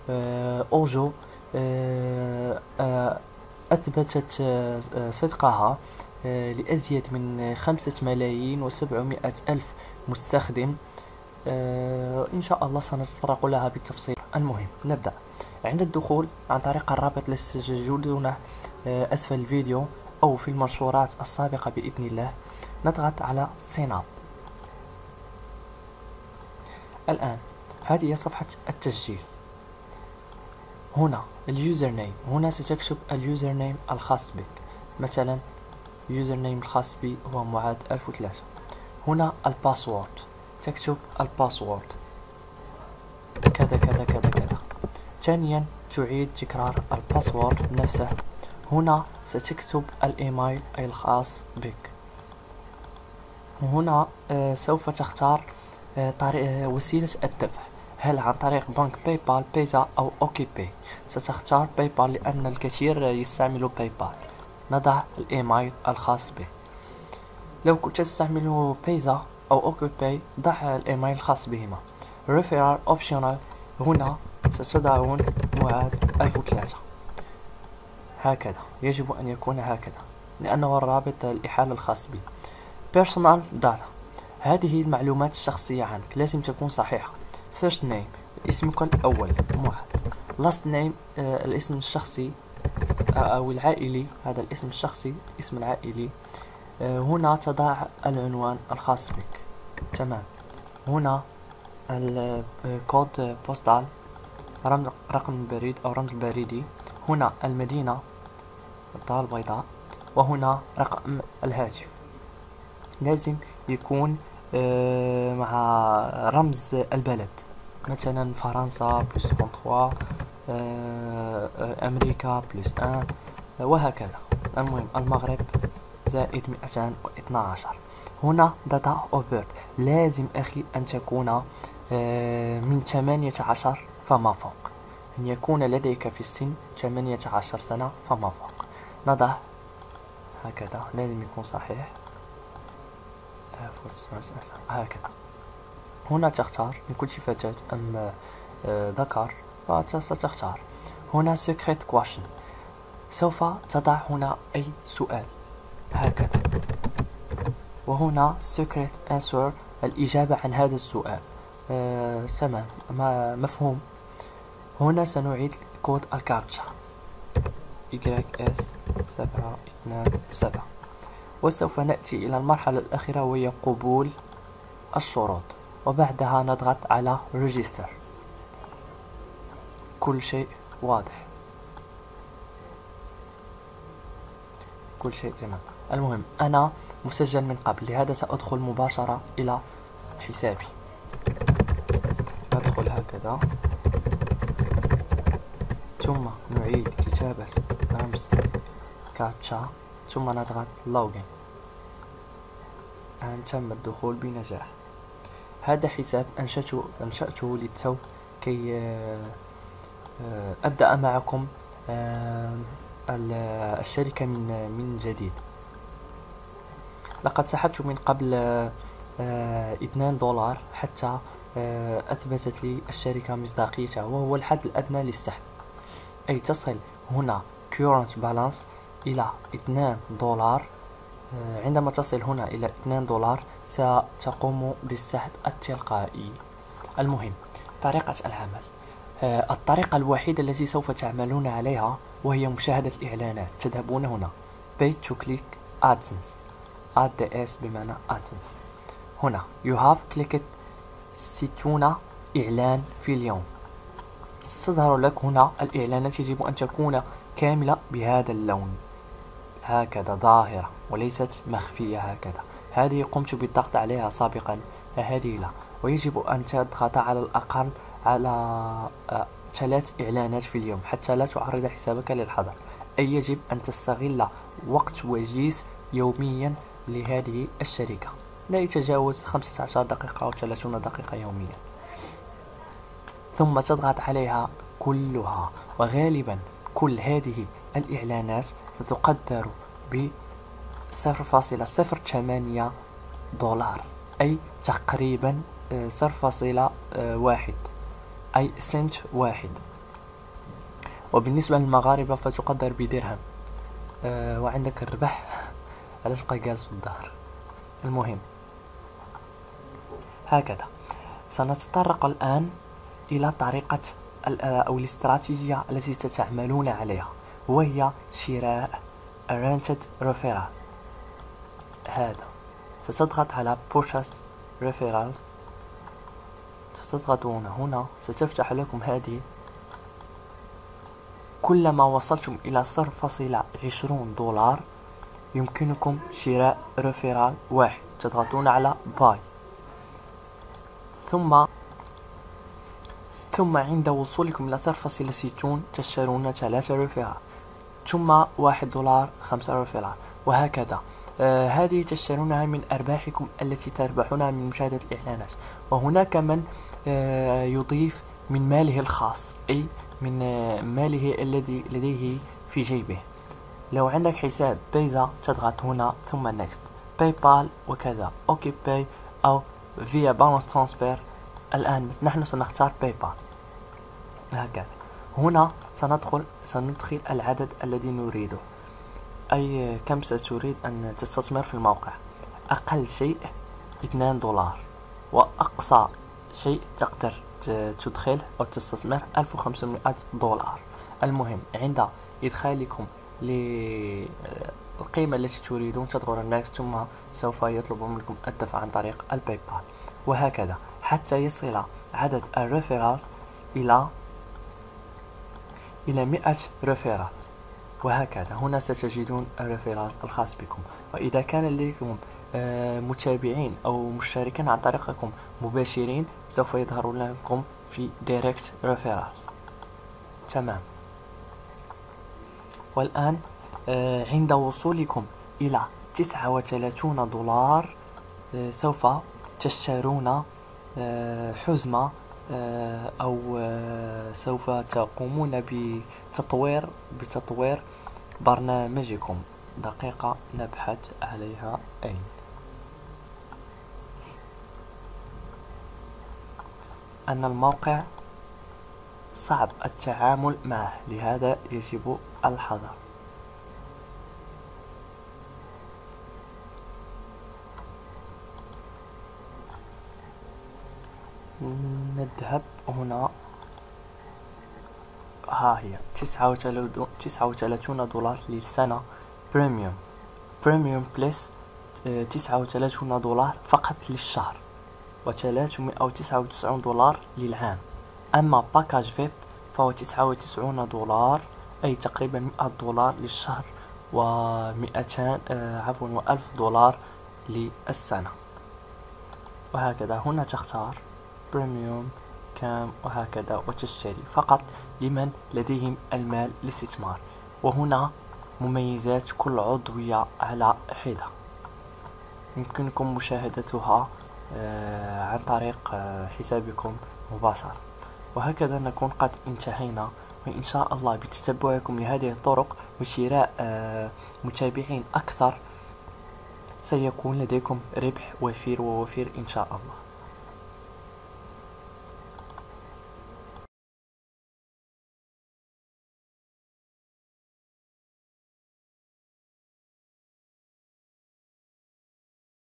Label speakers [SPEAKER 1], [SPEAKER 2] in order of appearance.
[SPEAKER 1] أوجو أثبتت صدقها لأزيد من 5,700,000 مستخدم. إن شاء الله سنتطرق لها بالتفصيل. المهم نبدأ. عند الدخول عن طريق الرابط الذي ستجدونه أسفل الفيديو أو في المنشورات السابقة بإذن الله، نضغط على Sign Up. الآن هذه هي صفحة التسجيل. هنا اليوزر نيم، هنا ستكتب اليوزر نيم الخاص بك، مثلا اليوزر نيم الخاص بي هو معاذ 1003. هنا الباسورد، تكتب الباسورد كذا كذا كذا كذا. ثانيا تعيد تكرار الباسورد نفسه. هنا ستكتب الايميل أي الخاص بك. هنا سوف تختار وسيلة الدفع، هل عن طريق بنك باي بال، بيزا أو أوكي باي. ستختار باي بال لأن الكثير يستعملوا باي بال. نضع الإيميل الخاص به. لو كنت تستعمل بيزا أو أوكي باي ضع الإيميل الخاص بهما. ريفيرال أوبشنال، هنا ستضعون معاذ 1003 هكذا. يجب أن يكون هكذا لأنه الرابط الإحالة الخاص به. Personal data، هذه المعلومات الشخصية عنك لازم تكون صحيحة. First name، اسمك الأول معاذ. Last name، الاسم الشخصي أو العائلي، هذا الاسم الشخصي، اسم العائلي. هنا تضع العنوان الخاص بك. تمام. هنا الكود بوستال، رقم البريد أو رمز البريدي. هنا المدينة الدار البيضاء. وهنا رقم الهاتف لازم يكون مع رمز البلد، مثلا فرنسا بلس 33، أمريكا بلس 1 وهكذا. المهم المغرب زائد 212. هنا داتا اوف بيرث، لازم أخي أن تكون من 18 فما فوق، أن يكون لديك في السن 18 سنة فما فوق. نضع هكذا، لازم يكون صحيح هكذا. هنا تختار إن كنت فتاة أم ذكر فستختار. هنا secret question، سوف تضع هنا أي سؤال هكذا. وهنا secret answer، الإجابة عن هذا السؤال. تمام، مفهوم. هنا سنعيد كود الكابتشا YS727. وسوف نأتي إلى المرحلة الأخيرة وهي قبول الشروط، وبعدها نضغط على Register. كل شيء واضح، كل شيء تمام. المهم أنا مسجل من قبل، لهذا سأدخل مباشرة إلى حسابي. ندخل هكذا، ثم نعيد كتابة رمز كابتشا، ثم نضغط لوجين. الآن تم الدخول بنجاح. هذا حساب أنشأته للتو كي أبدأ معكم الشركة من جديد. لقد سحبت من قبل $2 حتى أثبتت لي الشركة مصداقيتها، وهو الحد الأدنى للسحب. أي تصل هنا current balance إلى $2. عندما تصل هنا إلى $2 ستقوم بالسحب التلقائي. المهم طريقة العمل، الطريقة الوحيدة التي سوف تعملون عليها وهي مشاهدة الإعلانات. تذهبون هنا pay to click AdSense، ADS بمعنى AdSense. هنا you have clicked 60 إعلان في اليوم. ستظهر لك هنا الإعلانات، يجب أن تكون كاملة بهذا اللون هكذا، ظاهرة وليست مخفية هكذا. هذه قمت بالضغط عليها سابقا، هذه لا. ويجب أن تضغط على الأقل على 3 إعلانات في اليوم حتى لا تعرض حسابك للحظر. أي يجب أن تستغل وقت وجيز يوميا لهذه الشركة، لا يتجاوز 15 دقيقة أو 30 دقيقة يوميا. ثم تضغط عليها كلها، وغالبا كل هذه الإعلانات ستقدر ب $0.08، أي تقريبا 0.1، أي سنت واحد. وبالنسبة للمغاربة فتقدر بدرهم. وعندك الربح. علاش بقى جالس في الظهر؟ المهم، هكذا سنتطرق الآن إلى طريقة أو الاستراتيجية التي ستعملون عليها، وهي شراء Rented Referral. هذا ستضغط على Purchase Referrals، ستضغطون هنا، ستفتح لكم هذه. كلما وصلتم إلى 0.20 دولار يمكنكم شراء ريفيرال واحد، تضغطون على باي، ثم عند وصولكم إلى 0.60 تشترون 3 ريفيرال، ثم 1 دولار 5 ريفيرال، وهكذا. هذه تشترونها من أرباحكم التي تربحونها من مشاهدة الإعلانات. وهناك من يضيف من ماله الخاص، أي من ماله الذي لديه في جيبه. لو عندك حساب بيزا تضغط هنا ثم نيكست، باي بال وكذا، اوكي باي او فيا بالانس ترانسفير. الآن نحن سنختار باي بال. هكذا هنا سندخل العدد الذي نريده، أي كم ستريد أن تستثمر في الموقع. أقل شيء 2 دولار، وأقصى شيء تقدر تدخل أو تستثمر 1500 دولار. المهم عند إدخالكم للقيمة التي تريدون تضغطون نيكست، ثم سوف يطلب منكم الدفع عن طريق الباي بال، وهكذا حتى يصل عدد الريفيرال إلى 100 ريفيرال. وهكذا هنا ستجدون الريفيرال الخاص بكم. وإذا كان لديكم متابعين أو مشتركين عن طريقكم مباشرين سوف يظهرون لكم في دايركت ريفيرالز. تمام. والآن عند وصولكم إلى 39 دولار سوف تشترون حزمة، أو سوف تقومون بتطوير برنامجكم. دقيقة نبحث عليها أين. أن الموقع صعب التعامل معه، لهذا يجب الحذر. نذهب هنا، ها هي 39 دولار للسنة بريميوم بلس، 39 دولار فقط للشهر، و399 دولار للعام. أما باكاج فيب فهو 99 دولار، أي تقريبا 100 دولار للشهر، و200 و1000 دولار للسنة. وهكذا هنا تختار بريميوم كام، وهكذا وتشتري فقط لمن لديهم المال للاستثمار. وهنا مميزات كل عضوية على حدة يمكنكم مشاهدتها عن طريق حسابكم مباشرة. وهكذا نكون قد انتهينا، وإن شاء الله بتتبعكم لهذه الطرق وشراء متابعين أكثر سيكون لديكم ربح وفير إن شاء الله.